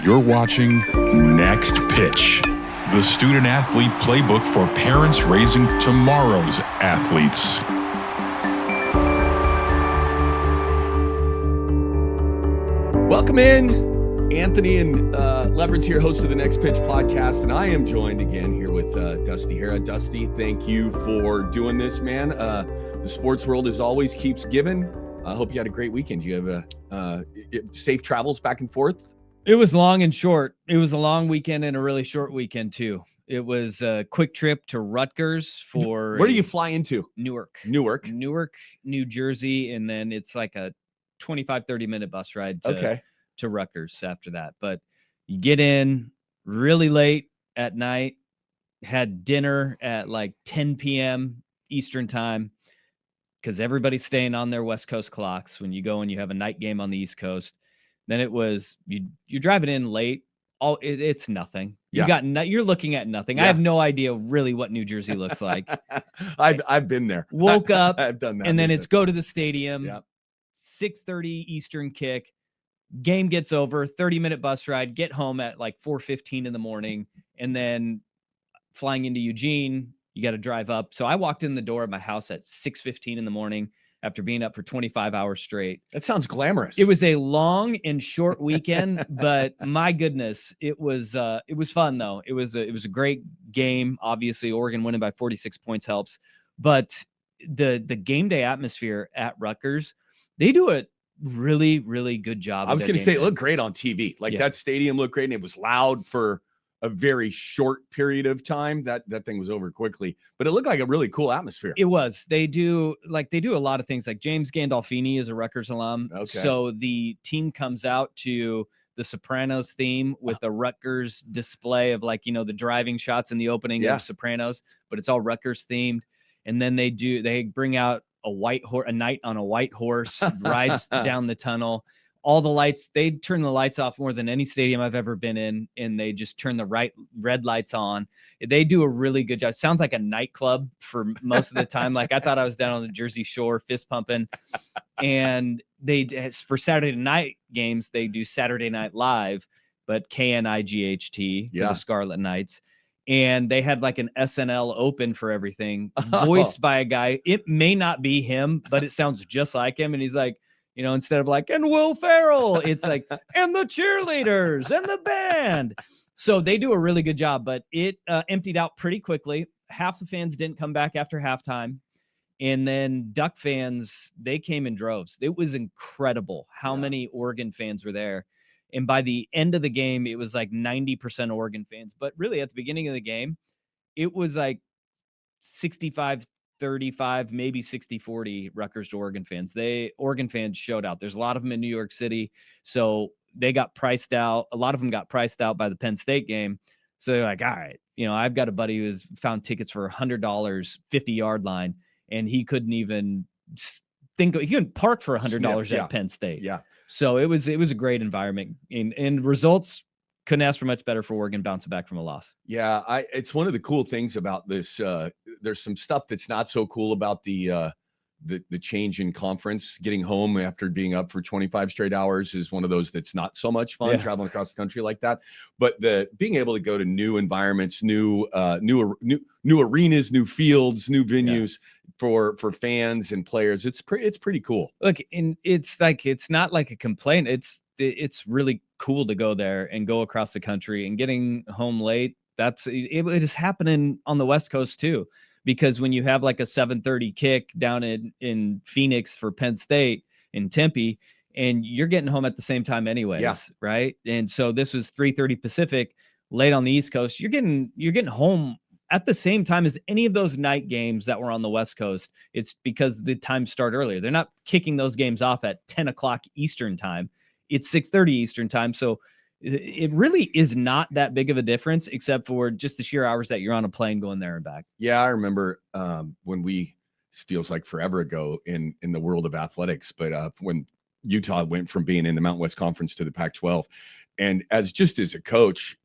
You're watching Next Pitch, the student-athlete playbook for parents raising tomorrow's athletes. Welcome in. Anthony and Leverage here, host of the Next Pitch podcast, and I am joined again here with Dusty Hara. Dusty, thank you for doing this, man. The sports world, as always, keeps giving. I hope you had a great weekend. You have safe travels back and forth? It was long and short. It was a long weekend and a really short weekend, too. It was a quick trip to Rutgers for... Where do you fly into? Newark, New Jersey, and then it's like a 25, 30-minute bus ride to Rutgers after that. But you get in really late at night, had dinner at like 10 p.m. Eastern time, because everybody's staying on their West Coast clocks when you go and you have a night game on the East Coast. Then it was, you're driving in late. It's nothing. You're looking at nothing. Yeah. I have no idea really what New Jersey looks like. I've been there. Woke up. I've done that. And then it's go to the stadium. Yep. 6:30 Eastern kick. Game gets over. 30-minute bus ride. Get home at like 4:15 in the morning. And then flying into Eugene, you got to drive up. So I walked in the door of my house at 6:15 in the morning after being up for 25 hours straight. That sounds glamorous. It was a long and short weekend, but my goodness, it was fun though. It was a great game. Obviously, Oregon winning by 46 points helps, but the game day atmosphere at Rutgers, they do a really, really good job. I was going to say it looked great on TV. That stadium looked great, and it was loud for a very short period of time. That thing was over quickly, but it looked like a really cool atmosphere. It was. They do a lot of things. Like James Gandolfini is a Rutgers alum. Okay. So the team comes out to the Sopranos theme with a Rutgers display of the driving shots in the opening of Sopranos, but it's all Rutgers themed. And then they bring out a knight on a white horse, rides down the tunnel. All the lights, they turn the lights off more than any stadium I've ever been in, and they just turn the red lights on. They do a really good job. It sounds like a nightclub for most of the time. Like I thought I was down on the Jersey Shore fist pumping. And for Saturday night games, they do Saturday Night Live, but KNIGHT for the Scarlet Knights. And they had like an SNL open for everything, voiced by a guy. It may not be him, but it sounds just like him. And he's like, instead of like, and Will Ferrell, it's like, and the cheerleaders and the band. So they do a really good job, but it emptied out pretty quickly. Half the fans didn't come back after halftime. And then Duck fans, they came in droves. It was incredible how many Oregon fans were there. And by the end of the game, it was like 90% Oregon fans. But really at the beginning of the game, it was like 65-35, maybe 60-40 Rutgers to Oregon fans. Oregon fans showed out. There's a lot of them in New York City. So they got priced out. A lot of them got priced out by the Penn State game. So they're like, all right, I've got a buddy who's found tickets for $100, 50-yard line, and he couldn't even he couldn't park for $100 at Penn State. Yeah. So it was a great environment, and results couldn't ask for much better for Oregon bouncing back from a loss. Yeah, it's one of the cool things about this. There's some stuff that's not so cool about the change in conference. Getting home after being up for 25 straight hours is one of those that's not so much fun, traveling across the country like that. But being able to go to new environments, new arenas, new fields, new venues for fans and players, it's pretty cool. Look, and it's not like a complaint. It's really cool to go there and go across the country, and getting home late. It is happening on the West Coast too, because when you have like a 7:30 kick down in Phoenix for Penn State in Tempe, and you're getting home at the same time anyways, right? And so this was 3:30 Pacific, late on the East Coast. You're getting home at the same time as any of those night games that were on the West Coast. It's because the times start earlier. They're not kicking those games off at 10 o'clock Eastern time. It's 6:30 Eastern time. So it really is not that big of a difference, except for just the sheer hours that you're on a plane going there and back. Yeah, I remember when feels like forever ago in the world of athletics, but when Utah went from being in the Mountain West Conference to the Pac-12. And as a coach,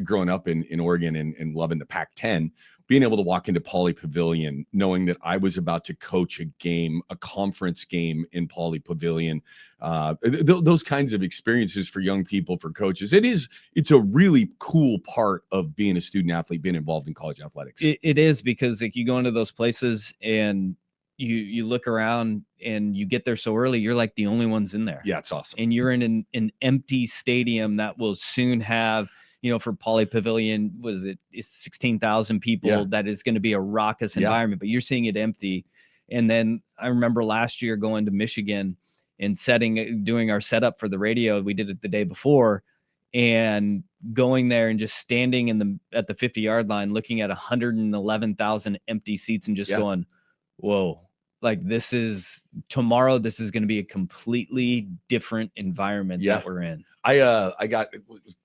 growing up in Oregon and loving the Pac-10, being able to walk into Pauley Pavilion, knowing that I was about to coach a game, a conference game in Pauley Pavilion, those kinds of experiences for young people, for coaches, it's a really cool part of being a student athlete, being involved in college athletics. It is, because like you go into those places and you look around and you get there so early, you're like the only ones in there. Yeah, it's awesome. And you're in an empty stadium that will soon have, for Pauley Pavilion, it's 16,000 people. Yeah. That is going to be a raucous environment, but you're seeing it empty. And then I remember last year going to Michigan and doing our setup for the radio. We did it the day before, and going there and just standing at the 50-yard line, looking at 111,000 empty seats and just going, whoa, like tomorrow, this is going to be a completely different environment that we're in. I got,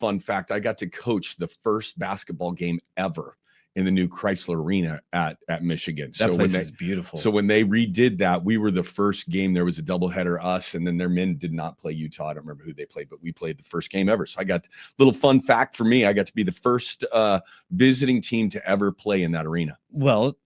fun fact, I got to coach the first basketball game ever in the new Chrysler Arena at Michigan. That place is beautiful. So when they redid that, we were the first game. There was a doubleheader, us, and then their men did not play Utah. I don't remember who they played, but we played the first game ever. So I got a little fun fact for me. I got to be the first visiting team to ever play in that arena. Well,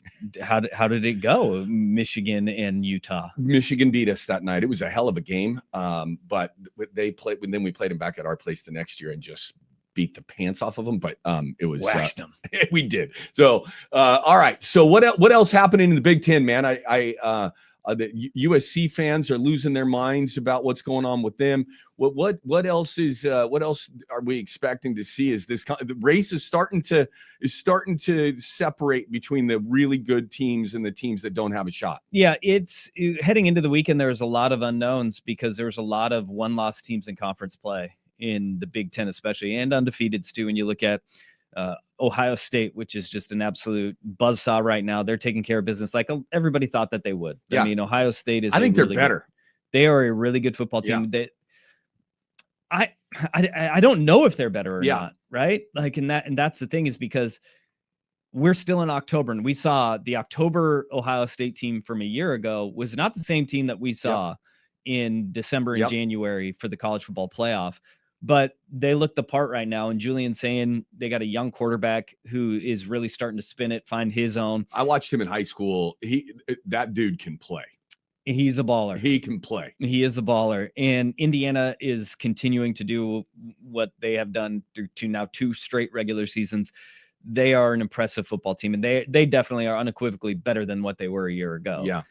how did it go? Michigan and Utah. Michigan beat us that night. It was a hell of a game. But they played, and then we played them back at our place the next year and just beat the pants off of them, but it was waxed them. We did. So all right. So what else happening in the Big Ten, man? The USC fans are losing their minds about what's going on with them. What else are we expecting to see? Is the race is starting to separate between the really good teams and the teams that don't have a shot? Yeah, it's heading into the weekend. There's a lot of unknowns because there's a lot of one-loss teams in conference play in the Big Ten, especially, and undefeateds too. When you look at Ohio State, which is just an absolute buzzsaw right now, they're taking care of business like everybody thought that they would. Yeah. I mean, Ohio State is. I think they're better. They are a really good football team. Yeah. I don't know if they're better or not, right? Like and that's the thing, is because we're still in October, and we saw the October Ohio State team from a year ago was not the same team that we saw in December and January for the college football playoff. But they look the part right now. And Julian's saying they got a young quarterback who is really starting to spin it, find his own. I watched him in high school. That dude can play. He's a baller. He can play. He is a baller. And Indiana is continuing to do what they have done through now 2 straight regular seasons. They are an impressive football team, and they definitely are unequivocally better than what they were a year ago. Yeah.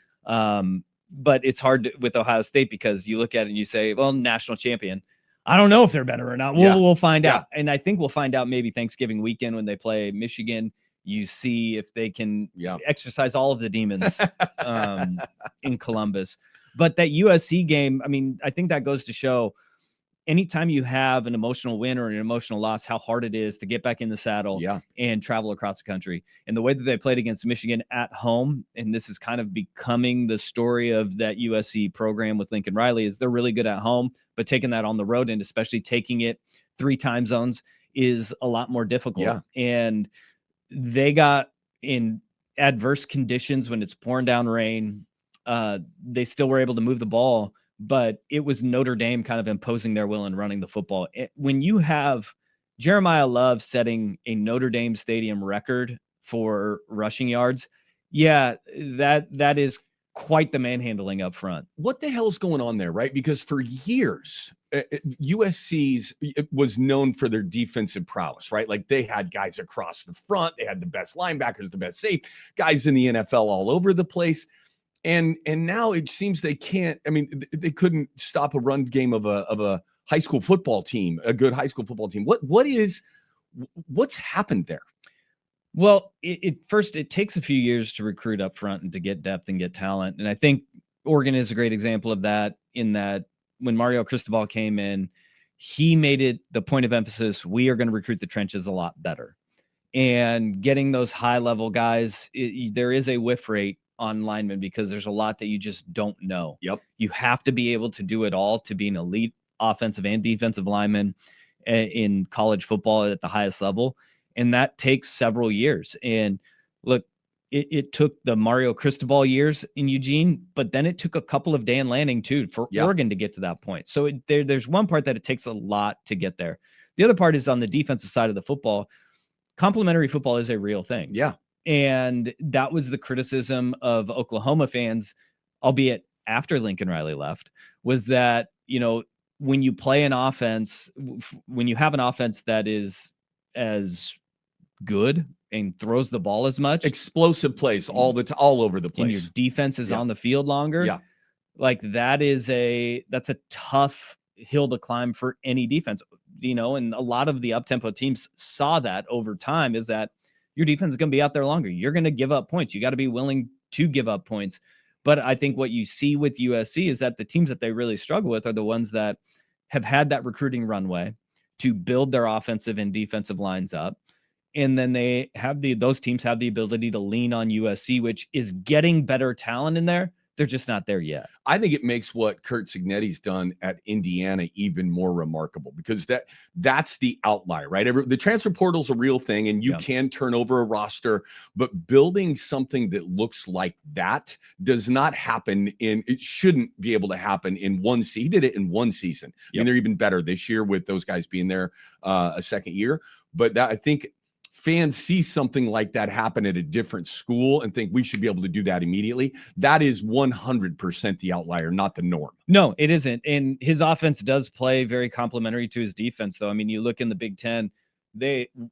But it's hard with Ohio State because you look at it and you say, well, national champion. I don't know if they're better or not. We'll find out. And I think we'll find out maybe Thanksgiving weekend when they play Michigan. You see if they can exercise all of the demons in Columbus. But that USC game, I mean, I think that goes to show anytime you have an emotional win or an emotional loss, how hard it is to get back in the saddle and travel across the country. And the way that they played against Michigan at home, and this is kind of becoming the story of that USC program with Lincoln Riley, is they're really good at home, but taking that on the road, and especially taking it 3 time zones, is a lot more difficult. Yeah. And they got in adverse conditions when it's pouring down rain. They still were able to move the ball, but it was Notre Dame kind of imposing their will and running the football. When you have Jeremiah Love setting a Notre Dame stadium record for rushing yards, that is quite the manhandling up front. What the hell's going on there, right? Because for years, USC's was known for their defensive prowess, right? Like they had guys across the front, they had the best linebackers, the best safe guys in the NFL all over the place. And now it seems they can't. I mean, they couldn't stop a run game of a high school football team, a good high school football team. What's happened there? Well, it takes a few years to recruit up front and to get depth and get talent. And I think Oregon is a great example of that, in that when Mario Cristobal came in, he made it the point of emphasis, we are going to recruit the trenches a lot better. And getting those high level guys, there is a whiff rate on linemen because there's a lot that you just don't know. Yep. You have to be able to do it all to be an elite offensive and defensive lineman in college football at the highest level. And that takes several years. And look, it took the Mario Cristobal years in Eugene, but then it took a couple of Dan Lanning too for Oregon to get to that point. So there's one part that it takes a lot to get there. The other part is on the defensive side of the football. Complementary football is a real thing. Yeah. And that was the criticism of Oklahoma fans, albeit after Lincoln Riley left, was that, when you play an offense, when you have an offense that is as good and throws the ball as much, explosive plays all over the place, and your defense is on the field longer, like that's a tough hill to climb for any defense, and a lot of the up-tempo teams saw that over time, is that your defense is going to be out there longer. You're going to give up points. You got to be willing to give up points. But I think what you see with USC is that the teams that they really struggle with are the ones that have had that recruiting runway to build their offensive and defensive lines up. And then those teams have the ability to lean on USC, which is getting better talent in there. They're just not there yet. I think it makes what Curt Cignetti's done at Indiana even more remarkable, because that's the outlier, right? The transfer portal's a real thing, and you can turn over a roster, but building something that looks like that does not happen it shouldn't be able to happen in one season. He did it in one season. I mean, they're even better this year with those guys being there a second year. But I think fans see something like that happen at a different school and think we should be able to do that immediately. That is 100% the outlier, not the norm. No, it isn't. And his offense does play very complementary to his defense, though. I mean, you look in the Big Ten,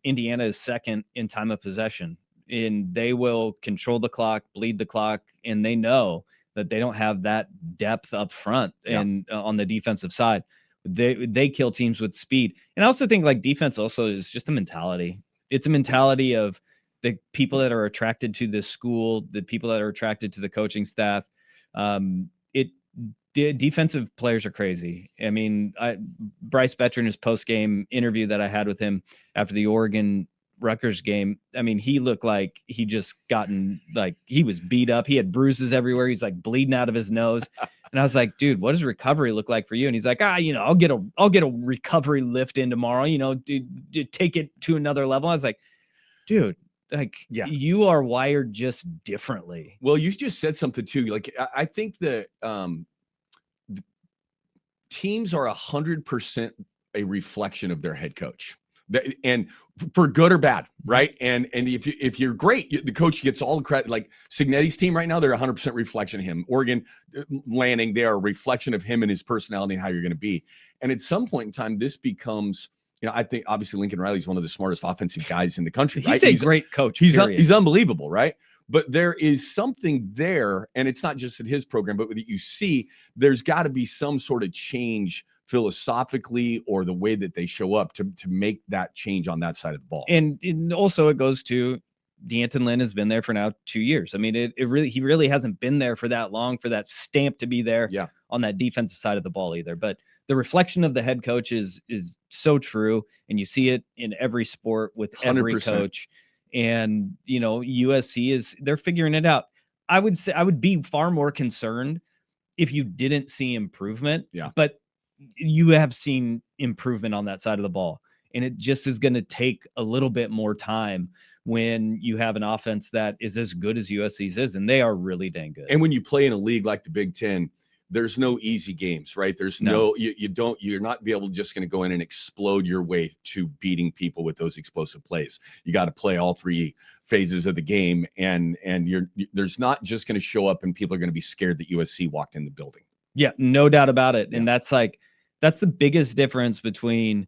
Indiana is second in time of possession, and they will control the clock, bleed the clock, and they know that they don't have that depth up front and on the defensive side. They kill teams with speed. And I also think like defense also is just a mentality. It's a mentality of the people that are attracted to this school, the people that are attracted to the coaching staff. Defensive players are crazy. I mean, Bryce Bettner, his post-game interview that I had with him after the Oregon Rutgers game, I mean, he looked like he just he was beat up. He had bruises everywhere. He's like bleeding out of his nose. And I was like, dude, what does recovery look like for you? And he's like, I'll get a recovery lift in tomorrow, take it to another level. I was like, dude, you are wired just differently. Well, you just said something too. Like, I think that the teams are 100% a reflection of their head coach. And for good or bad, right? And if you're great, the coach gets all the credit. Like Cignetti's team right now, they're 100% reflection of him. Oregon, Lanning, they are a reflection of him and his personality and how you're going to be. And at some point in time, this becomes, I think obviously Lincoln Riley's one of the smartest offensive guys in the country. He's a great coach. He's unbelievable, right? But there is something there, and it's not just at his program, but that you see there's got to be some sort of change philosophically or the way that they show up to make that change on that side of the ball. And also it goes to D'Anton Lynn has been there for now 2 years. I mean, he really hasn't been there for that long for that stamp to be there on that defensive side of the ball either. But the reflection of the head coach is so true. And you see it in every sport with every 100%. Coach. And, USC they're figuring it out. I would say I would be far more concerned if you didn't see improvement. Yeah. But you have seen improvement on that side of the ball, and it just is going to take a little bit more time when you have an offense that is as good as USC's is, and they are really dang good. And when you play in a league like the Big Ten, there's no easy games, right? There's you're not be able to just going to go in and explode your way to beating people with those explosive plays. You got to play all three phases of the game, and there's not just going to show up and people are going to be scared that USC walked in the building. Yeah, no doubt about it. And that's the biggest difference between,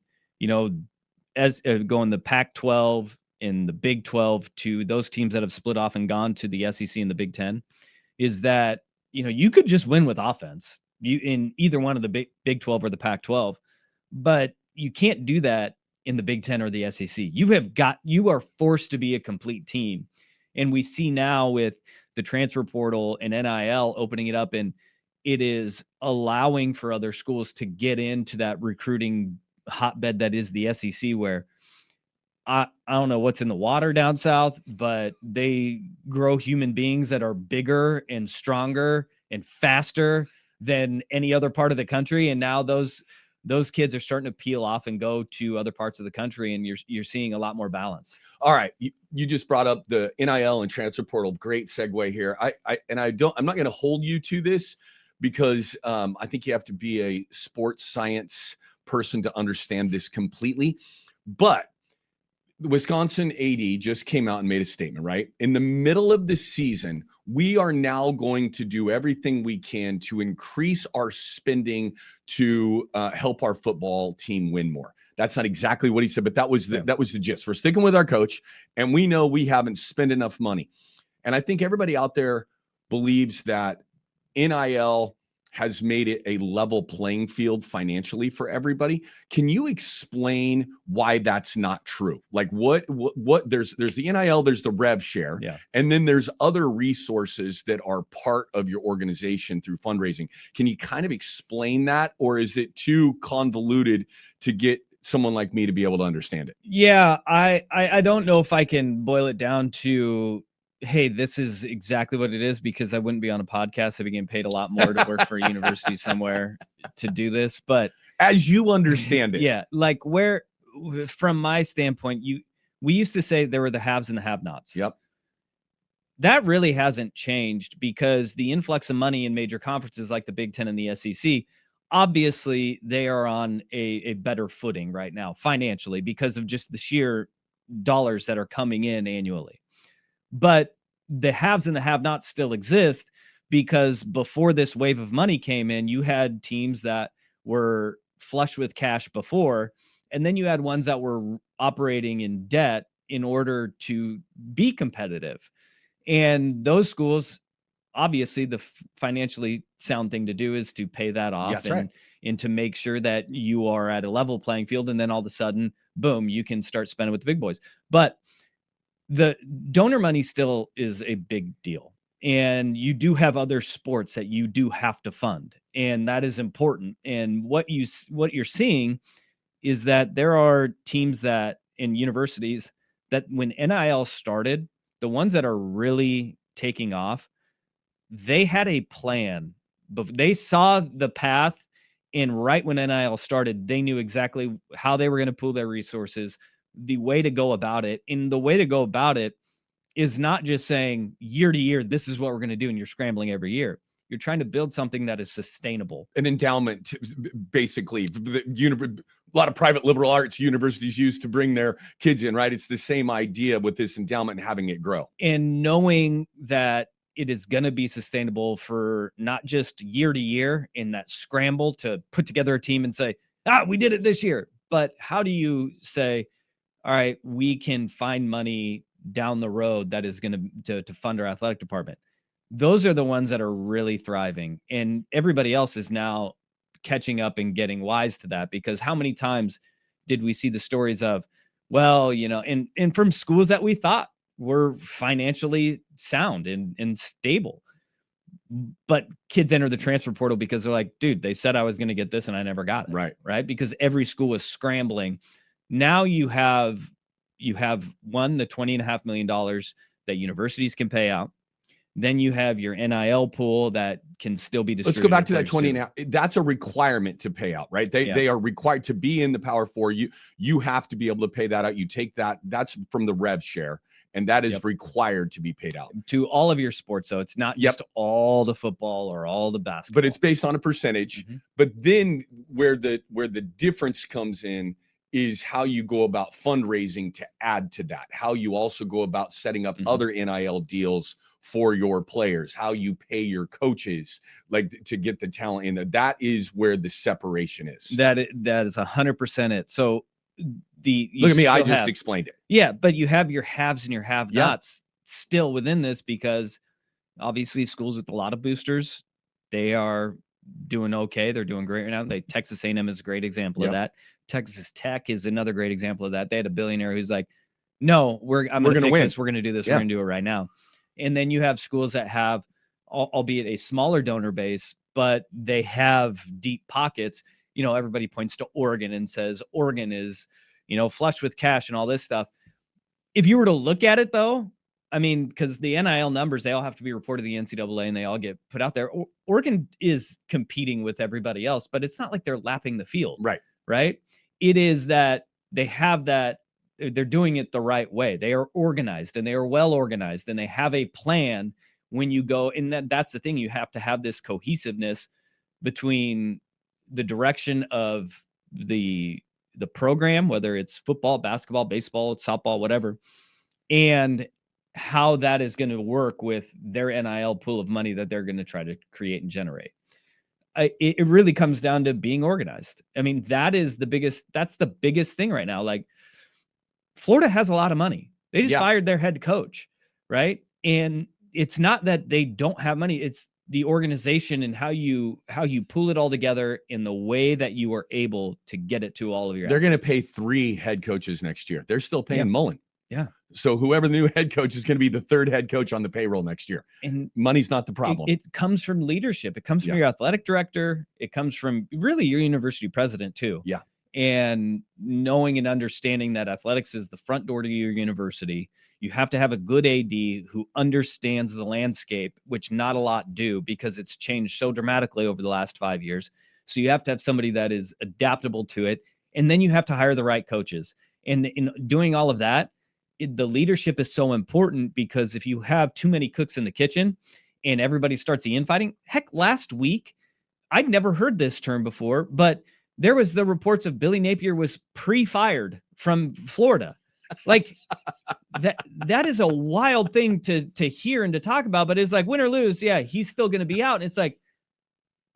as going the Pac-12 and the Big 12 to those teams that have split off and gone to the SEC and the Big 10, is that, you could just win with offense in either one of the Big 12 or the Pac-12, but you can't do that in the Big 10 or the SEC. You are forced to be a complete team. And we see now with the transfer portal and NIL opening it up, and it is allowing for other schools to get into that recruiting hotbed that is the SEC, where I don't know what's in the water down south, but they grow human beings that are bigger and stronger and faster than any other part of the country. And now those kids are starting to peel off and go to other parts of the country, and you're seeing a lot more balance. All right. You just brought up the NIL and transfer portal. Great segue here. I'm not going to hold you to this, because I think you have to be a sports science person to understand this completely. But the Wisconsin AD just came out and made a statement, right? In the middle of the season, we are now going to do everything we can to increase our spending to help our football team win more. That's not exactly what he said, but that was the gist. We're sticking with our coach, and we know we haven't spent enough money. And I think everybody out there believes that NIL has made it a level playing field financially for everybody. Can you explain why that's not true? Like what there's the NIL, there's the rev share, and then there's other resources that are part of your organization through fundraising. Can you kind of explain that, or is it too convoluted to get someone like me to be able to understand it? Yeah, I don't know if I can boil it down to, hey, this is exactly what it is, because I wouldn't be on a podcast. I'd be getting paid a lot more to work for a university somewhere to do this. But as you understand it, yeah, like from my standpoint, we used to say there were the haves and the have-nots. Yep. That really hasn't changed, because the influx of money in major conferences like the Big Ten and the SEC, obviously they are on a better footing right now financially because of just the sheer dollars that are coming in annually. But the haves and the have-nots still exist, because before this wave of money came in, you had teams that were flush with cash before, and then you had ones that were operating in debt in order to be competitive. And those schools, obviously, the financially sound thing to do is to pay that off and to make sure that you are at a level playing field. And then all of a sudden, boom, you can start spending with the big boys. But the donor money still is a big deal. And you do have other sports that you do have to fund, and that is important. And what you're seeing is that there are teams that in universities that when NIL started, the ones that are really taking off, they had a plan, but they saw the path. And right when NIL started, they knew exactly how they were going to pool their resources, the way to go about it. And the way to go about it is not just saying year to year, this is what we're going to do, and you're scrambling every year. You're trying to build something that is sustainable. An endowment, basically. A lot of private liberal arts universities use to bring their kids in, right? It's the same idea with this endowment and having it grow. And knowing that it is going to be sustainable for not just year to year in that scramble to put together a team and say, we did it this year. But how do you say, all right, we can find money down the road that is going to fund our athletic department? Those are the ones that are really thriving, and everybody else is now catching up and getting wise to that. Because how many times did we see the stories of, well, and from schools that we thought were financially sound and stable, but kids enter the transfer portal because they're like, dude, they said I was going to get this and I never got it. Right. Because every school was scrambling. Now you have the $20.5 million that universities can pay out. Then you have your NIL pool that can still be distributed. Let's go back to that 20.5. That's a requirement to pay out, right? They are required to be in the Power Four. You have to be able to pay that out. You take that. That's from the rev share, and that is required to be paid out to all of your sports. So it's not just all the football or all the basketball, but it's based on a percentage. Mm-hmm. But then where the difference comes in is how you go about fundraising to add to that, how you also go about setting up other NIL deals for your players, how you pay your coaches, like to get the talent in there. That is where the separation is. That is 100% it. So look at me, I just explained it. Yeah, but you have your haves and your have-nots still within this, because obviously schools with a lot of boosters, they are doing okay. They're doing great right now. Texas A&M is a great example of that. Texas Tech is another great example of that. They had a billionaire who's like, no, we're going to fix this. We're going to do this. We're going to do it right now. And then you have schools that have, albeit a smaller donor base, but they have deep pockets. Everybody points to Oregon and says Oregon is, flush with cash and all this stuff. If you were to look at it, though, I mean, because the NIL numbers, they all have to be reported to the NCAA and they all get put out there. Oregon is competing with everybody else, but it's not like they're lapping the field. Right. It is that they have that. They're doing it the right way. They are organized and they are well organized and they have a plan when you go. And that's the thing. You have to have this cohesiveness between the direction of the the program, whether it's football, basketball, baseball, softball, whatever, and how that is going to work with their NIL pool of money that they're going to try to create and generate. It really comes down to being organized. I mean, that's the biggest thing right now. Like, Florida has a lot of money. They just fired their head coach, right? And it's not that they don't have money. It's the organization and how you pull it all together in the way that you are able to get it to all of your They're going to athletes. pay 3 head coaches next year. They're still paying Mullen. Yeah. So whoever the new head coach is going to be the 3rd head coach on the payroll next year. And money's not the problem. It comes from leadership. It comes from your athletic director. It comes from really your university president too. Yeah. And knowing and understanding that athletics is the front door to your university. You have to have a good AD who understands the landscape, which not a lot do because it's changed so dramatically over the last 5 years. So you have to have somebody that is adaptable to it. And then you have to hire the right coaches. And in doing all of that, the leadership is so important because if you have too many cooks in the kitchen and everybody starts the infighting, heck, last week, I'd never heard this term before, but there was the reports of Billy Napier was pre-fired from Florida. Like that is a wild thing to hear and to talk about, but it's like win or lose. Yeah, he's still going to be out. And it's like,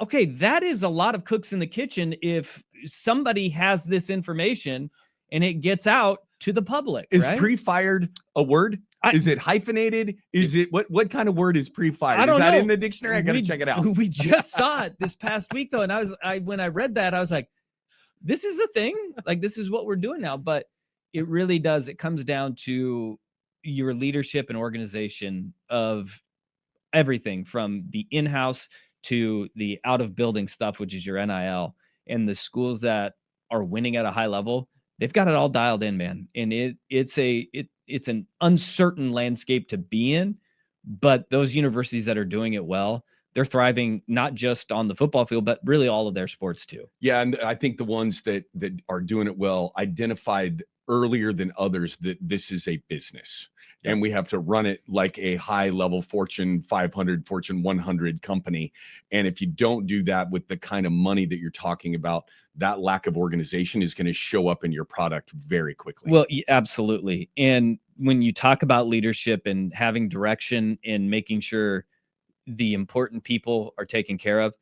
okay, that is a lot of cooks in the kitchen. If somebody has this information and it gets out to the public, is right? Pre-fired a word? Is it hyphenated? Is it what kind of word is pre-fired? I don't know. In the dictionary? I got to check it out. We just saw it this past week though. And when I read that, I was like, this is a thing. Like, this is what we're doing now. But it really does. It comes down to your leadership and organization of everything from the in-house to the out of building stuff, which is your NIL. And the schools that are winning at a high level, they've got it all dialed in, man. And it's an uncertain landscape to be in, but those universities that are doing it well, they're thriving not just on the football field, but really all of their sports too. Yeah, and I think the ones that are doing it well identified earlier than others that this is a business. Yeah. And we have to run it like a high level Fortune 500, Fortune 100 company. And if you don't do that with the kind of money that you're talking about, that lack of organization is going to show up in your product very quickly. Well, absolutely. And when you talk about leadership and having direction and making sure the important people are taken care of,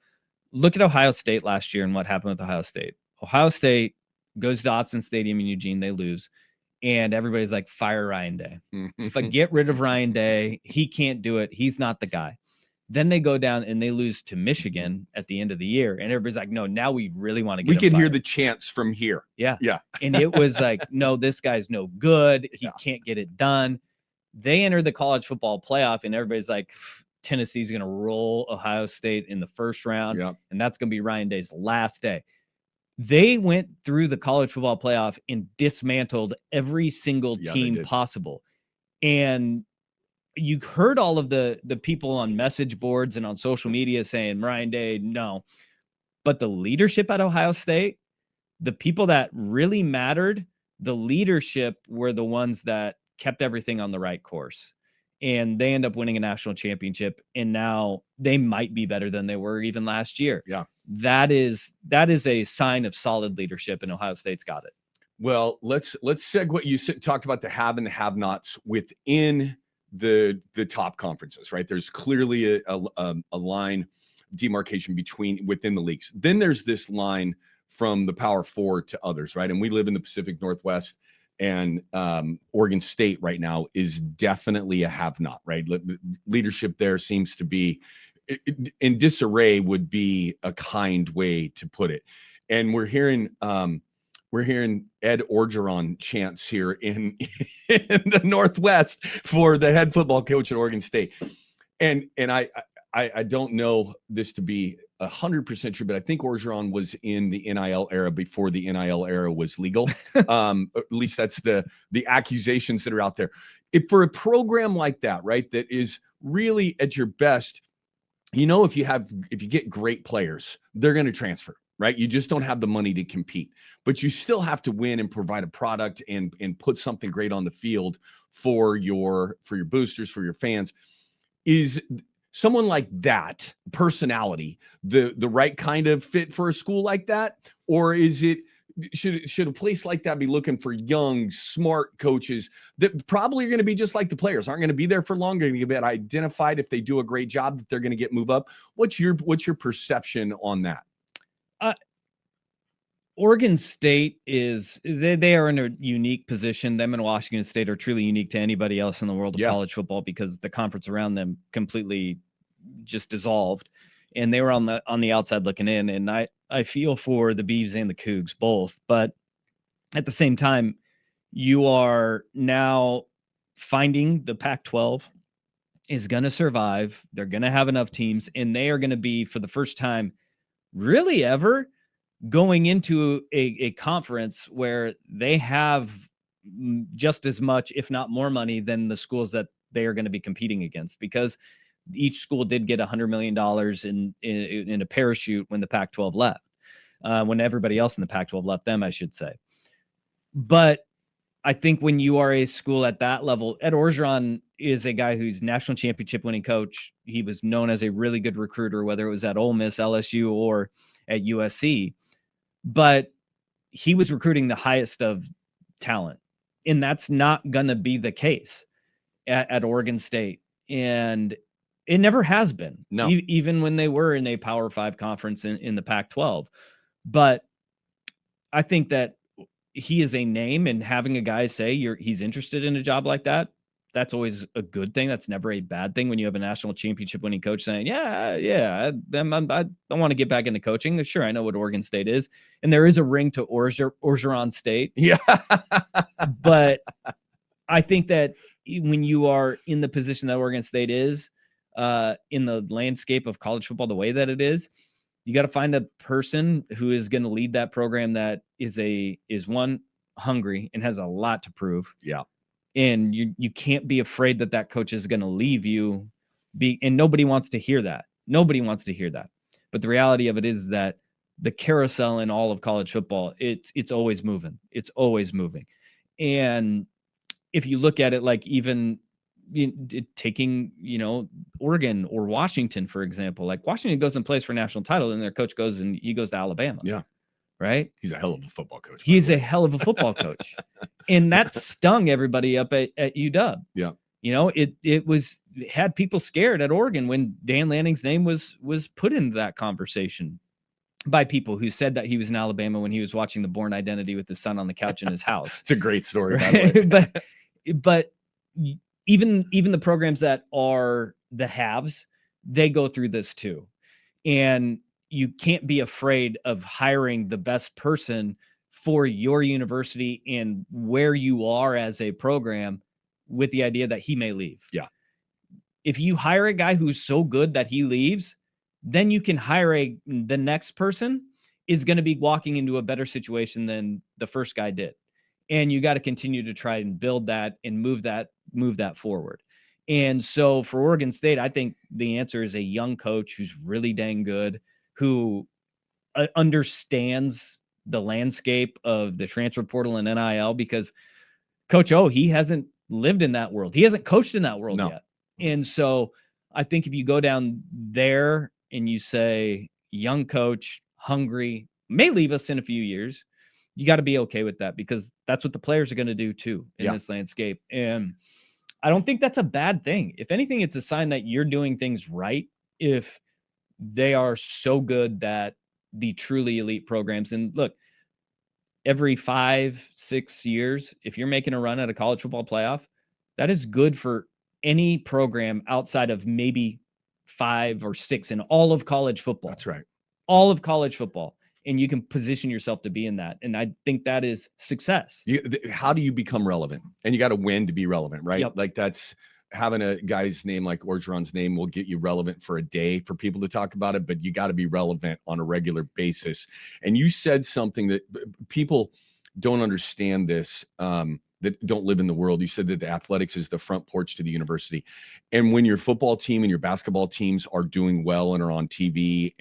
look at Ohio State last year and what happened with Ohio State. Ohio State goes to Autzen Stadium in Eugene, they lose. And everybody's like, fire Ryan Day. Get rid of Ryan Day. He can't do it. He's not the guy. Then they go down and they lose to Michigan at the end of the year. And everybody's like, no, now we really want to get him We can fired. hear the chants from here. Yeah. Yeah. And it was like, no, this guy's no good. He can't get it done. They enter the college football playoff and everybody's like, Tennessee's going to roll Ohio State in the first round. Yep. And that's going to be Ryan Day's last day. They went through the college football playoff and dismantled every single team possible. And you heard all of the people on message boards and on social media saying, Ryan Day, no. But the leadership at Ohio State, the people that really mattered, the leadership were the ones that kept everything on the right course. And they end up winning a national championship. And now they might be better than they were even last year. Yeah. That is a sign of solid leadership, and Ohio State's got it. Well, let's segue. You talked about the have and the have-nots within the top conferences, right? There's clearly a line demarcation within the leagues. Then there's this line from the Power Four to others, right? And we live in the Pacific Northwest, and Oregon State right now is definitely a have-not, right? Leadership there seems to be in disarray, would be a kind way to put it. And we're hearing Ed Orgeron chants here in the Northwest for the head football coach at Oregon State. And I don't know this to be 100% true, but I think Orgeron was in the NIL era before the NIL era was legal. At least that's the accusations that are out there. If for a program like that, right, that is really at your best, if you get great players, they're going to transfer, right? You just don't have the money to compete, but you still have to win and provide a product and put something great on the field for your boosters, for your fans. Is someone like that personality the right kind of fit for a school like that? Or is it should a place like that be looking for young, smart coaches that probably are going to be just like the players, aren't going to be there for long, going to get identified if they do a great job, that they're going to get move up? What's your perception on that? Oregon State is they are in a unique position. Them and Washington State are truly unique to anybody else in the world of college football, because the conference around them completely just dissolved, and they were on the outside looking in. And I feel for the Beavs and the Cougs both, but at the same time, you are now finding the Pac-12 is going to survive. They're going to have enough teams, and they are going to be, for the first time really ever, going into a conference where they have just as much, if not more money than the schools that they are going to be competing against, because each school did get $100 million in a parachute when the Pac-12 left, when everybody else in the Pac-12 left them, I should say. But I think when you are a school at that level, Ed Orgeron is a guy who's national championship winning coach. He was known as a really good recruiter, whether it was at Ole Miss, LSU, or at USC. But he was recruiting the highest of talent, and that's not going to be the case at Oregon State. And it never has been, no. Even when they were in a Power 5 conference in the Pac-12. But I think that he is a name, and having a guy say he's interested in a job like that, that's always a good thing. That's never a bad thing when you have a national championship winning coach saying, I don't want to get back into coaching. Sure, I know what Oregon State is, and there is a ring to Orgeron State. Yeah. But I think that when you are in the position that Oregon State is, in the landscape of college football, the way that it is, you got to find a person who is going to lead that program that is one, hungry and has a lot to prove. Yeah. And you can't be afraid that coach is going to leave you. And nobody wants to hear that. Nobody wants to hear that. But the reality of it is that the carousel in all of college football, it's always moving. It's always moving. And if you look at it, like even taking, Oregon or Washington, for example, like Washington goes and plays for national title, and their coach goes and he goes to Alabama. Yeah. Right. He's a hell of a football coach. He's a hell of a football coach. And that stung everybody up at UW. Yeah. It had people scared at Oregon when Dan Lanning's name was put into that conversation by people who said that he was in Alabama when he was watching The Bourne Identity with his son on the couch in his house. It's a great story, right? By the way. but even the programs that are the haves, they go through this too. And you can't be afraid of hiring the best person for your university and where you are as a program, with the idea that he may leave. Yeah. If you hire a guy who's so good that he leaves, then you can hire the next person is going to be walking into a better situation than the first guy did. And you got to continue to try and build that and move that forward. And so for Oregon State, I think the answer is a young coach who's really dang good, who understands the landscape of the transfer portal and NIL, because Coach O, he hasn't lived in that world. He hasn't coached in that world yet. And so I think if you go down there and you say, young coach, hungry, may leave us in a few years, you got to be okay with that, because that's what the players are going to do too in this landscape. And I don't think that's a bad thing. If anything, it's a sign that you're doing things right. If they are so good that the truly elite programs, and look, every 5-6 years, if you're making a run at a college football playoff, that is good for any program outside of maybe 5 or 6 in all of college football. That's right. All of college football. And you can position yourself to be in that. And I think that is success. How do you become relevant? And you got to win to be relevant, right? Yep. Like that's having a guy's name like Orgeron's name will get you relevant for a day for people to talk about it, but you got to be relevant on a regular basis. And you said something that people don't understand this, that don't live in the world. You said that the athletics is the front porch to the university. And when your football team and your basketball teams are doing well and are on TV,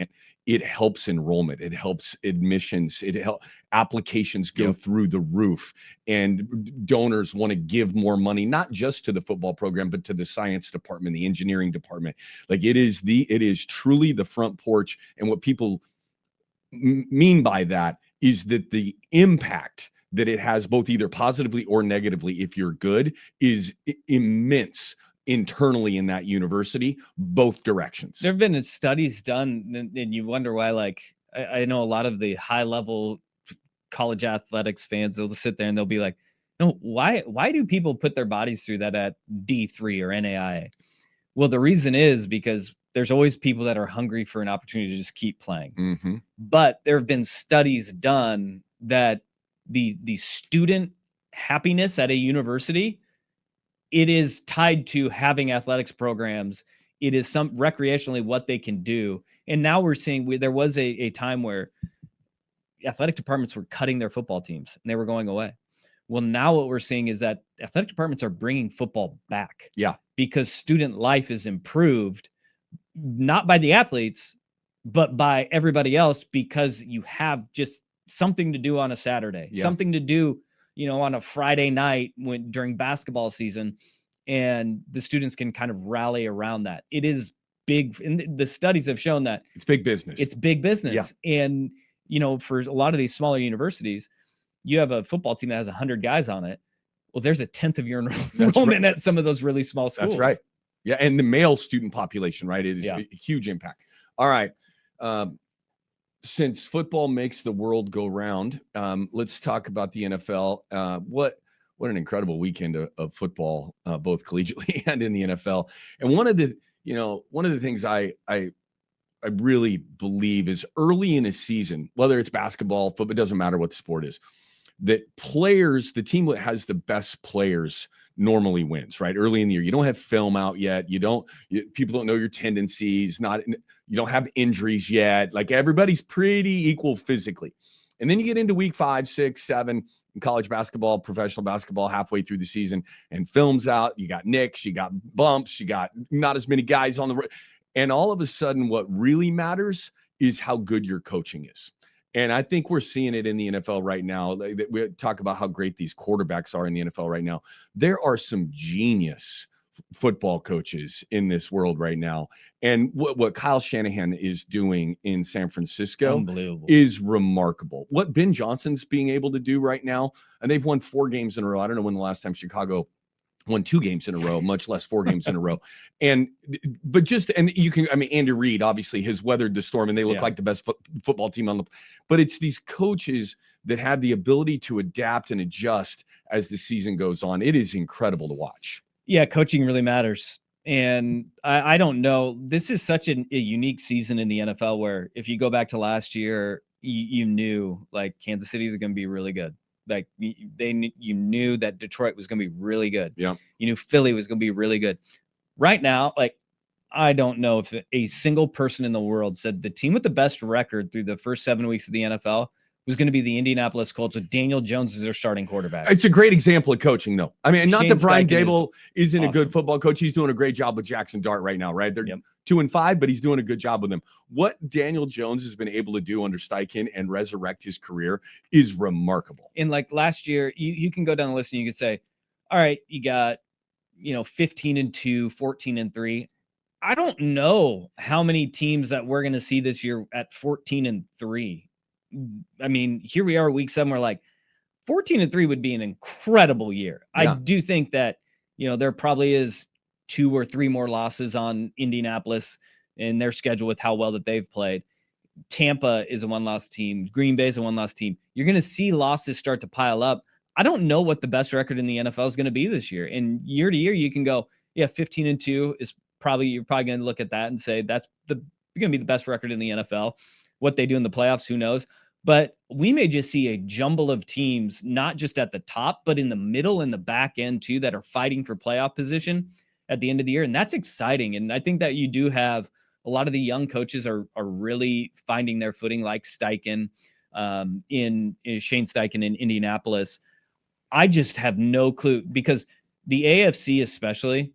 it helps enrollment. It helps admissions. It helps applications go through the roof, and donors want to give more money, not just to the football program, but to the science department, the engineering department. Like it is truly the front porch. And what people mean by that is that the impact that it has, both either positively or negatively, if you're good, is immense internally in that university, both directions. There have been studies done, and you wonder why. Like, I know a lot of the high level college athletics fans, they'll just sit there and they'll be like, no, why do people put their bodies through that at D3 or NAIA? Well, the reason is because there's always people that are hungry for an opportunity to just keep playing. Mm-hmm. But there have been studies done that the student happiness at a university, it is tied to having athletics programs. It is some recreationally what they can do. And now we're seeing there was a time where athletic departments were cutting their football teams and they were going away. Well, now what we're seeing is that athletic departments are bringing football back. Yeah. Because student life is improved, not by the athletes, but by everybody else, because you have just something to do on a Saturday, something to do, on a Friday night during basketball season, and the students can kind of rally around that. It is big. And the studies have shown that it's big business. It's big business. Yeah. And, for a lot of these smaller universities, you have a football team that has 100 guys on it. Well, there's a 10th of your enrollment at some of those really small schools. That's right. Yeah. And the male student population, right? It is a huge impact. All right. Since football makes the world go round, let's talk about the NFL. What an incredible weekend of football, both collegiately and in the NFL. And one of the things I really believe is early in a season, whether it's basketball, football, it doesn't matter what the sport is, that the team that has the best players normally wins, right? Early in the year, you don't have film out yet. People don't know your tendencies. You don't have injuries yet. Like, everybody's pretty equal physically. And then you get into week 5, 6, 7 in college basketball, professional basketball, halfway through the season, and film's out. You got nicks, you got bumps, you got not as many guys on the road. And all of a sudden, what really matters is how good your coaching is. And I think we're seeing it in the NFL right now. We talk about how great these quarterbacks are in the NFL right now. There are some genius football coaches in this world right now. And what Kyle Shanahan is doing in San Francisco is remarkable. What Ben Johnson's being able to do right now, and they've won 4 games in a row. I don't know when the last time Chicago won 2 games in a row, much less 4 games in a row. And you can, Andy Reid obviously has weathered the storm, and they look like the best football team but it's these coaches that have the ability to adapt and adjust as the season goes on. It is incredible to watch. Yeah, coaching really matters. And I don't know, this is such a unique season in the NFL where if you go back to last year, you knew like Kansas City is going to be really good. Like you knew that Detroit was going to be really good. Yeah. You knew Philly was going to be really good. Right now, like, I don't know if a single person in the world said the team with the best record through the first 7 weeks of the NFL was going to be the Indianapolis Colts with Daniel Jones as their starting quarterback. It's a great example of coaching, though. Not that Brian Daboll isn't awesome. A good football coach. He's doing a great job with Jackson Dart right now, right? They're 2-5, but he's doing a good job with them. What Daniel Jones has been able to do under Steichen and resurrect his career is remarkable. And like last year, you can go down the list and you can say, all right, you got, 15-2, 14-3. I don't know how many teams that we're going to see this year at 14-3. Here we are, week 7. We're like 14-3 would be an incredible year. Yeah. I do think that, there probably is 2 or 3 more losses on Indianapolis in their schedule with how well that they've played. Tampa is a 1-loss team. Green Bay is a 1-loss team. You're going to see losses start to pile up. I don't know what the best record in the NFL is going to be this year. And year to year, you can go, 15-2 is you're probably going to look at that and say that's going to be the best record in the NFL. What they do in the playoffs, who knows? But we may just see a jumble of teams, not just at the top, but in the middle and the back end too, that are fighting for playoff position at the end of the year. And that's exciting. And I think that you do have a lot of the young coaches are really finding their footing, like Steichen in Shane Steichen in Indianapolis. I just have no clue, because the AFC especially,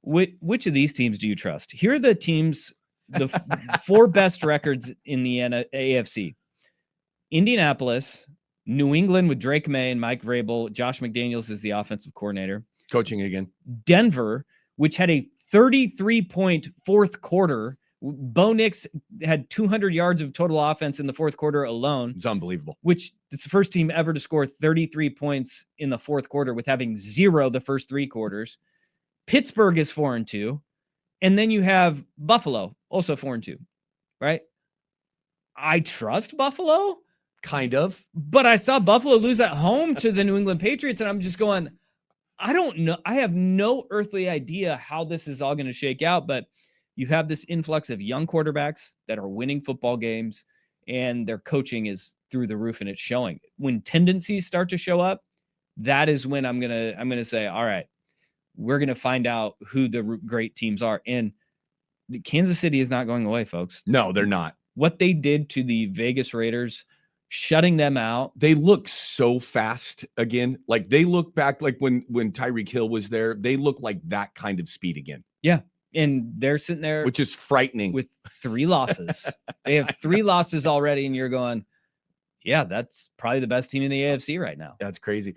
which of these teams do you trust? Here are the teams, the 4 best records in the AFC. Indianapolis, New England with Drake May and Mike Vrabel. Josh McDaniels is the offensive coordinator. Coaching again. Denver, which had a 33-point fourth quarter Bo Nix had 200 yards of total offense in the fourth quarter alone. It's unbelievable. Which it's the first team ever to score 33 points in the fourth quarter with having 0 the first 3 quarters. Pittsburgh is 4-2. And then you have Buffalo, also 4-2, right? I trust Buffalo. Kind of. But I saw Buffalo lose at home to the New England Patriots, and I'm just going, I don't know. I have no earthly idea how this is all going to shake out, but you have this influx of young quarterbacks that are winning football games, and their coaching is through the roof, and it's showing. When tendencies start to show up, that is when I'm gonna say, all right, we're gonna find out who the great teams are. And Kansas City is not going away, folks. No, they're not. What they did to the Vegas Raiders, shutting them out. They look so fast again. Like they look back, like when Tyreek Hill was there, they look like that kind of speed again. Yeah. And they're sitting there, which is frightening, with 3 losses. They have 3 losses already, and you're going, yeah, that's probably the best team in the AFC right now. That's crazy.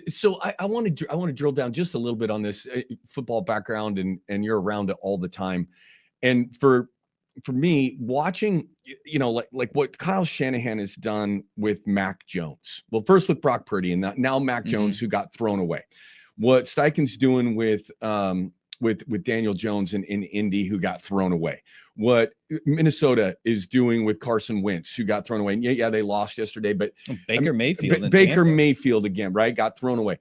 So I want to drill down just a little bit on this football background, and you're around it all the time. And for me, watching, like what Kyle Shanahan has done with Mac Jones. Well, first with Brock Purdy, and now Mac Jones, who got thrown away. What Steichen's doing with Daniel Jones in Indy, who got thrown away. What Minnesota is doing with Carson Wentz, who got thrown away. And yeah, they lost yesterday, but Baker Mayfield. Baker Mayfield again, right? Got thrown away.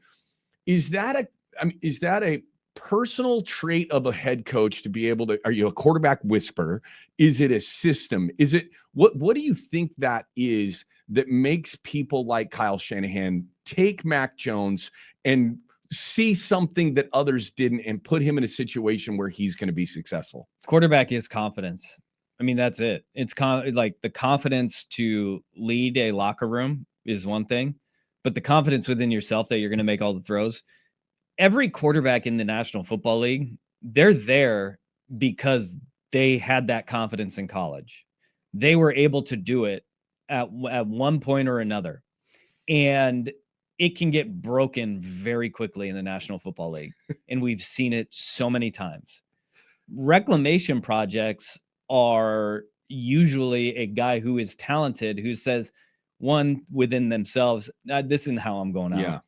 Is that a personal trait of a head coach to be able to? Are you a quarterback whisperer? Is it a system? Is it what do you think that is that makes people like Kyle Shanahan take Mac Jones and see something that others didn't and put him in a situation where he's going to be successful? Quarterback is confidence. I mean, that's it. It's like the confidence to lead a locker room is one thing, but the confidence within yourself that you're going to make all the throws. Every quarterback in the National Football League, they're there because they had that confidence in college. They were able to do it at one point or another. And it can get broken very quickly in the National Football League. And we've seen it so many times. Reclamation projects are usually a guy who is talented, who says, one, within themselves, this isn't how I'm going out. Yeah.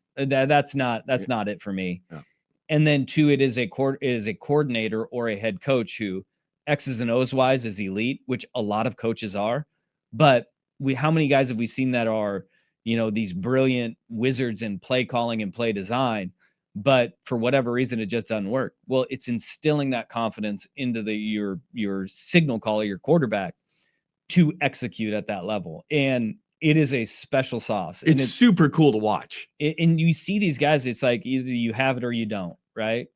That's not it for me. Yeah. And then 2, it is a coordinator or a head coach who X's and O's wise is elite, which a lot of coaches are. But how many guys have we seen that are, these brilliant wizards in play calling and play design, but for whatever reason, it just doesn't work? Well, it's instilling that confidence into your signal caller, your quarterback, to execute at that level. And it is a special sauce. It's super cool to watch. And you see these guys, it's like either you have it or you don't, right?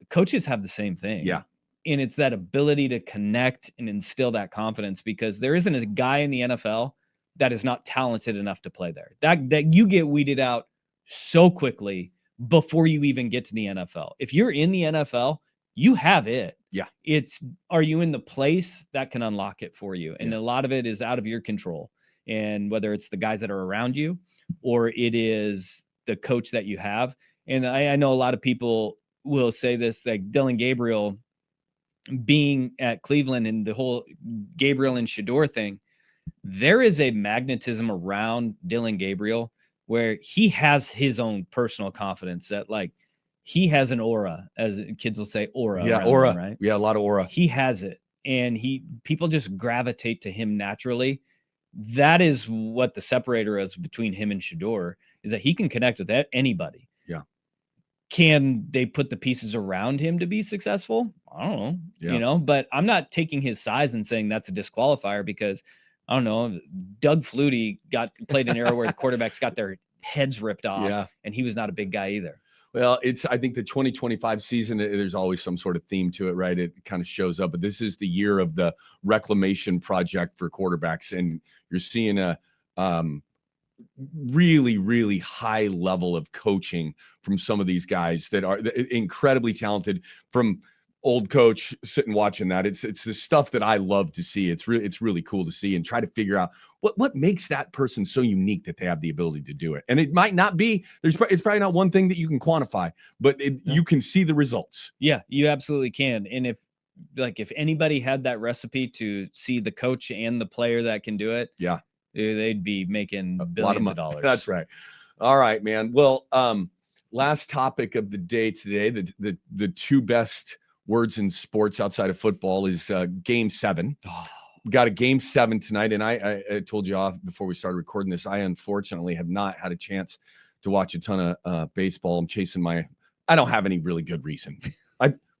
Coaches have the same thing. Yeah. And it's that ability to connect and instill that confidence, because there isn't a guy in the NFL that is not talented enough to play there. That you get weeded out so quickly before you even get to the NFL. If you're in the NFL, you have it. Yeah. Are you in the place that can unlock it for you? And a lot of it is out of your control. And whether it's the guys that are around you or it is the coach that you have. And I know a lot of people will say this, like Dillon Gabriel being at Cleveland and the whole Gabriel and Shador thing. There is a magnetism around Dillon Gabriel where he has his own personal confidence that, like, he has an aura, as kids will say, aura. Yeah, aura. Him, right? Yeah, a lot of aura. He has it. And people just gravitate to him naturally. That is what the separator is between him and Shador, is that he can connect with anybody. Yeah. Can they put the pieces around him to be successful? I don't know, but I'm not taking his size and saying that's a disqualifier, because I don't know, Doug Flutie played an era where the quarterbacks got their heads ripped off, and he was not a big guy either. Well, I think the 2025 season, there's always some sort of theme to it, right? It kind of shows up, but this is the year of the reclamation project for quarterbacks. And you're seeing a really, really high level of coaching from some of these guys that are incredibly talented. From old coach sitting watching that, it's the stuff that I love to see. It's really cool to see and try to figure out what makes that person so unique that they have the ability to do it. And it might not be, it's probably not one thing that you can quantify, but you can see the results. Yeah, you absolutely can. And if like if anybody had that recipe to see the coach and the player that can do it, yeah, they'd be making billions of dollars. That's right. All right, man. Well, last topic of the day today, the two best words in sports outside of football is Game 7. We got a Game 7 tonight, and I told you off before we started recording this. I unfortunately have not had a chance to watch a ton of baseball. I'm chasing I don't have any really good reason.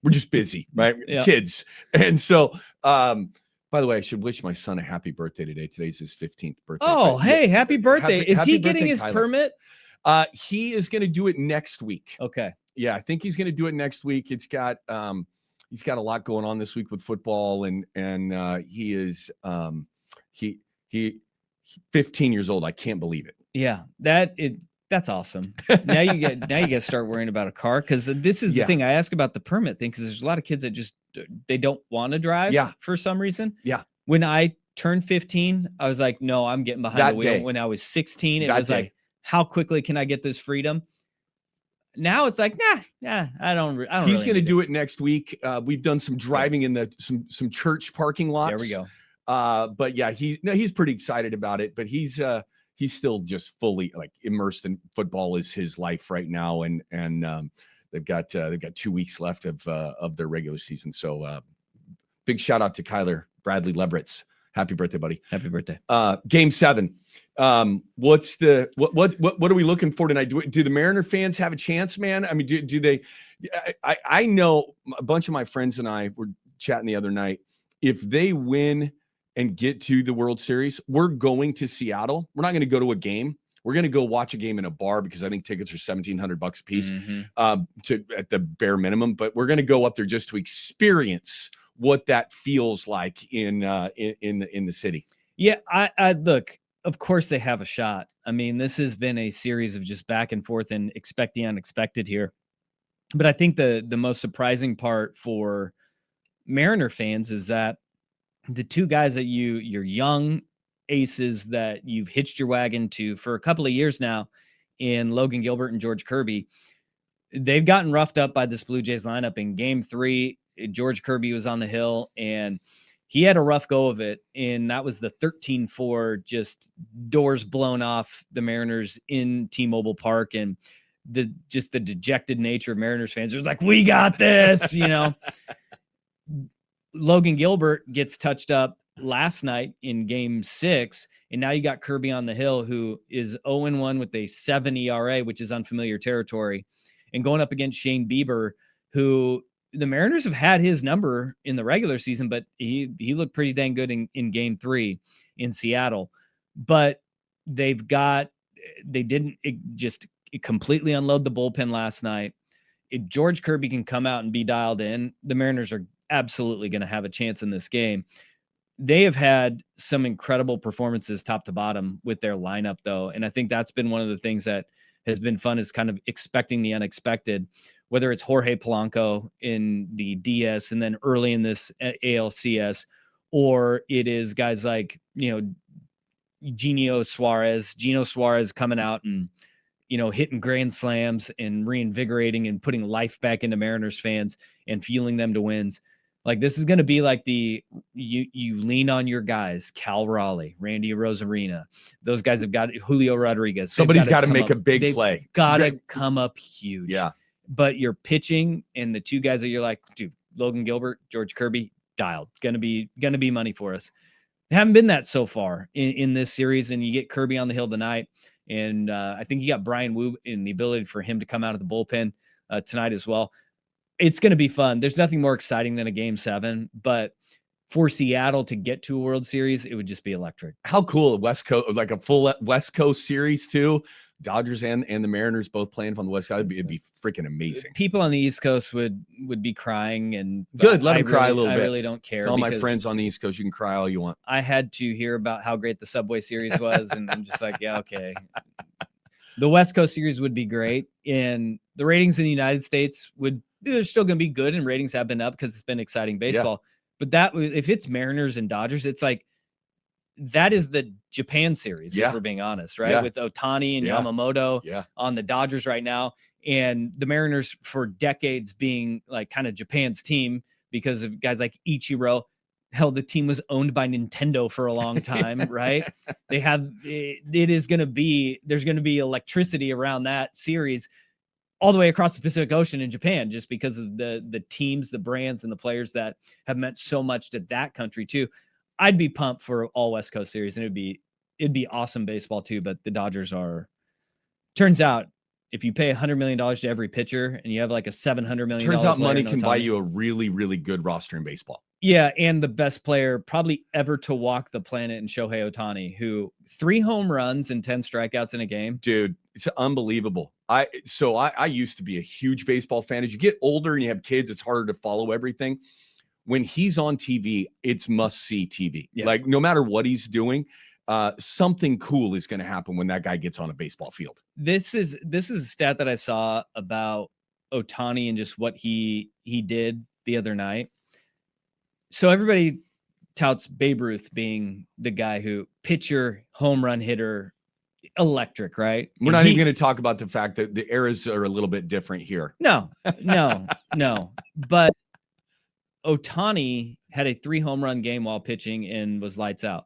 We're just busy, right? Yeah. Kids. And so, by the way, I should wish my son a happy birthday today. Today's his 15th birthday. Oh, hey, happy birthday. Is he getting his Kyler. permit? He is going to do it next week. Okay. Yeah, I think he's going to do it next week. It's got he's got a lot going on this week with football, and he is he 15 years old. I can't believe it. Yeah, that's awesome. Now you get to start worrying about a car, because this is the thing. I ask about the permit thing because there's a lot of kids that just they don't want to drive for some reason. Yeah. When I turned 15, I was like, no, I'm getting behind the wheel. When I was 16, it was like, how quickly can I get this freedom? Now it's like, nah, I don't. He's going to do it next week. We've done some driving in some church parking lots. There we go. But yeah, he's pretty excited about it. But he's still just fully like immersed in football is his life right now, and they've got 2 weeks left of their regular season. So big shout out to Kyler Bradley Leveretts. Happy birthday, buddy. Happy birthday. Game 7. What are we looking for tonight? Do the Mariner fans have a chance, man? I mean, do they? I know a bunch of my friends and I were chatting the other night. If they win and get to the World Series, we're going to Seattle. We're not going to go to a game. We're going to go watch a game in a bar because I think tickets are $1,700 a piece at the bare minimum. But we're going to go up there just to experience what that feels like in the city. Yeah, I look. Of course, they have a shot. I mean, this has been a series of just back and forth and expect the unexpected here. But I think the most surprising part for Mariner fans is that the two guys that your young aces that you've hitched your wagon to for a couple of years now, in Logan Gilbert and George Kirby, they've gotten roughed up by this Blue Jays lineup. In Game 3, George Kirby was on the hill, and he had a rough go of it, and that was the 13-4, just doors blown off the Mariners in T-Mobile Park, and the dejected nature of Mariners fans. It was like, we got this, Logan Gilbert gets touched up last night in Game 6, and now you got Kirby on the hill, who is 0-1 with a 7 ERA, which is unfamiliar territory, and going up against Shane Bieber, who the Mariners have had his number in the regular season, but he looked pretty dang good in Game 3 in Seattle. But they didn't just completely unload the bullpen last night. If George Kirby can come out and be dialed in, the Mariners are absolutely going to have a chance in this game. They have had some incredible performances top to bottom with their lineup, though. And I think that's been one of the things that has been fun, is kind of expecting the unexpected, whether it's Jorge Polanco in the DS and then early in this ALCS, or it is guys like, Gino Suarez coming out and, hitting grand slams and reinvigorating and putting life back into Mariners fans and fueling them to wins. Like, this is going to be like you lean on your guys, Cal Raleigh, Randy Rosarina. Those guys have got Julio Rodriguez. Somebody's got to make a big play. Got to come up huge. Yeah. But you're pitching, and the two guys that you're like, dude, Logan Gilbert, George Kirby, dialed. Gonna be money for us. They haven't been that so far in this series, and you get Kirby on the hill tonight. And I think you got Brian Wu in the ability for him to come out of the bullpen tonight as well. It's going to be fun. There's nothing more exciting than a Game 7, but for Seattle to get to a World Series, it would just be electric. How cool, West Coast, like a full West Coast series too. Dodgers and the Mariners both playing from the West Coast. It'd be freaking amazing. People on the East Coast would be crying, and good. Let them cry a little bit. I really don't care. All my friends on the East Coast, you can cry all you want. I had to hear about how great the Subway Series was, and I'm just like, yeah, okay. The West Coast series would be great, and the ratings in the United States they're still going to be good, and ratings have been up because it's been exciting baseball. Yeah. But if it's Mariners and Dodgers, it's like, that is the Japan series, if we're being honest, right? Yeah. With Ohtani and Yamamoto on the Dodgers right now, and the Mariners for decades being like kind of Japan's team. because of guys like Ichiro. Hell, the team was owned by Nintendo for a long time, right? They have, there's going to be electricity around that series all the way across the Pacific Ocean in Japan, just because of the teams, the brands, and the players that have meant so much to that country too. I'd be pumped for all West Coast series, and it'd be awesome baseball too. But the Dodgers turns out, if you pay $100 million to every pitcher and you have like a $700 million, turns out money can buy you a really, really good roster in baseball. Yeah, and the best player probably ever to walk the planet in Shohei Ohtani, who 3 home runs and 10 strikeouts in a game. Dude, it's unbelievable. I used to be a huge baseball fan. As you get older and you have kids, it's harder to follow everything. When he's on TV, it's must-see TV. Yeah. Like, no matter what he's doing, something cool is going to happen when that guy gets on a baseball field. This is a stat that I saw about Ohtani and just what he did the other night. So everybody touts Babe Ruth being the guy who pitcher, home run hitter, electric, right? We're not even going to talk about the fact that the eras are a little bit different here. No. But Ohtani had a 3 home run game while pitching and was lights out.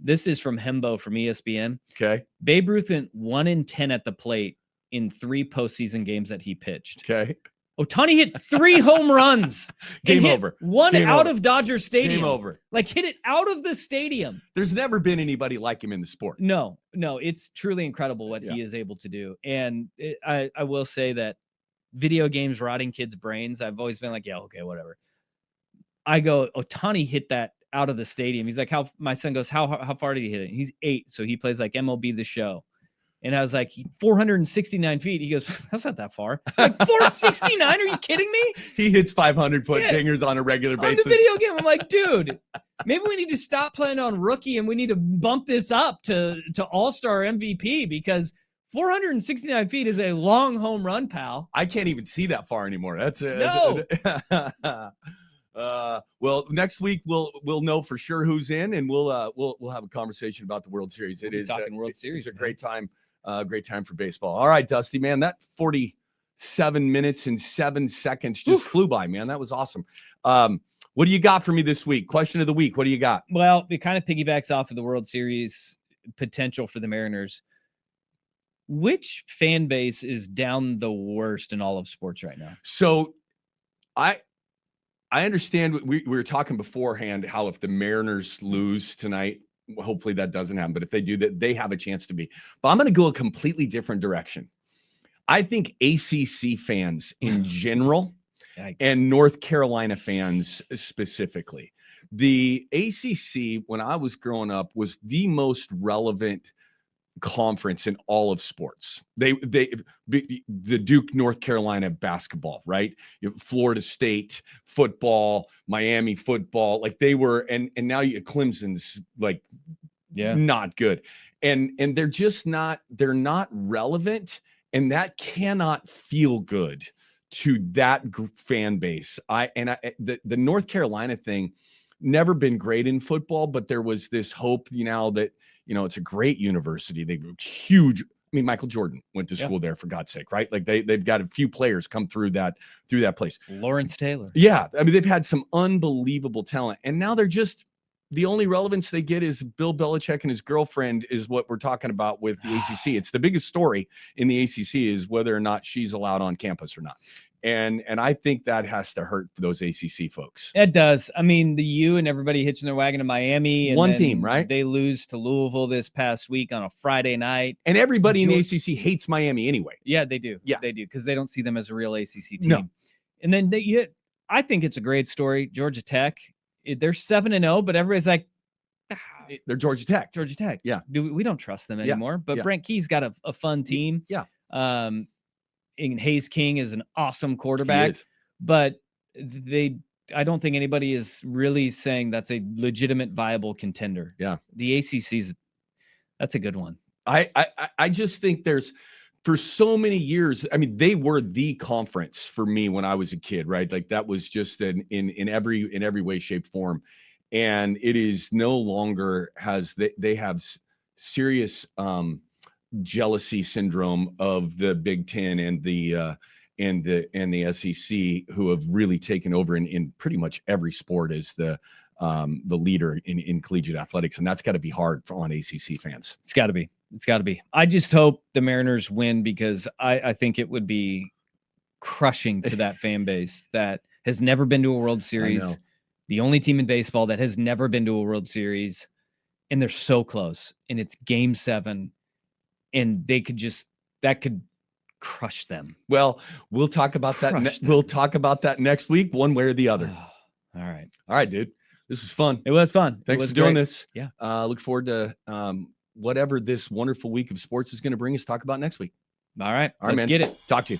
This is from Hembo from ESPN. Okay. Babe Ruth went 1-10 at the plate in 3 postseason games that he pitched. Okay. Ohtani hit 3 home runs. Game over. One Game out over. of Dodger Stadium. Game over. Like, hit it out of the stadium. There's never been anybody like him in the sport. No, it's truly incredible what he is able to do. And I will say that video games rotting kids' brains, I've always been like, yeah, okay, whatever. I go, Ohtani hit that out of the stadium. He's like, my son goes, how far did he hit it? He's 8, so he plays like MLB The Show. And I was like, 469 feet. He goes, that's not that far. I'm like, 469? Are you kidding me? He hits 500-foot dingers on a regular basis. On the video game, I'm like, dude, maybe we need to stop playing on rookie and we need to bump this up to all-star MVP, because 469 feet is a long home run, pal. I can't even see that far anymore. That's no. Well, next week we'll know for sure who's in, and we'll have a conversation about the World Series. We'll be talking World Series. It's a great time. Great time for baseball. All right, Dusty, man, that 47 minutes and 7 seconds just flew by, man. That was awesome. What do you got for me this week? Question of the week. What do you got? Well, it kind of piggybacks off of the World Series potential for the Mariners. Which fan base is down the worst in all of sports right now? So I understand we were talking beforehand how if the Mariners lose tonight, hopefully that doesn't happen, but if they do, that they have a chance to be. But I'm going to go a completely different direction. I think ACC fans in general and North Carolina fans specifically. The ACC, when I was growing up, was the most relevant conference in all of sports. The Duke, North Carolina basketball, right? Florida State football, Miami football, like they were, and now Clemson's like, not good. And they're just not, they're not relevant. And that cannot feel good to that fan base. The North Carolina thing, never been great in football, but there was this hope, that, it's a great university. They were huge. I mean, Michael Jordan went to school there, for God's sake, right? Like they've got a few players come through that place. Lawrence Taylor. Yeah. I mean, they've had some unbelievable talent, and now they're just, the only relevance they get is Bill Belichick and his girlfriend is what we're talking about with the ACC. It's the biggest story in the ACC is whether or not she's allowed on campus or not. And I think that has to hurt for those ACC folks. It does. I mean, the U and everybody hitching their wagon to Miami. And one team, right? They lose to Louisville this past week on a Friday night. And everybody in the ACC hates Miami anyway. Yeah, they do. Yeah, they do, because they don't see them as a real ACC team. No. And then I think it's a great story. Georgia Tech, they're 7-0, but everybody's like, they're Georgia Tech. Georgia Tech. Yeah. We don't trust them anymore. But Brent Key's got a fun team. Yeah. And Hayes King is an awesome quarterback, but I don't think anybody is really saying that's a legitimate, viable contender. Yeah. The ACC's, that's a good one. I just think there's, for so many years, I mean, they were the conference for me when I was a kid, right? Like that was just in every way, shape, form. And it is no longer they have serious, jealousy syndrome of the Big Ten and the and the SEC, who have really taken over in pretty much every sport as the leader in collegiate athletics, and that's got to be hard on ACC fans. It's got to be. It's got to be. I just hope the Mariners win, because I think it would be crushing to that fan base that has never been to a World Series. The only team in baseball that has never been to a World Series, and they're so close, and it's Game 7, and that could crush them. Well, we'll talk about that. We'll talk about that next week, one way or the other. All right, dude. This was fun. It was fun. Thanks for doing this. Yeah. Look forward to whatever this wonderful week of sports is going to bring us. Talk about next week. All right. Let's man. get it. Talk to you.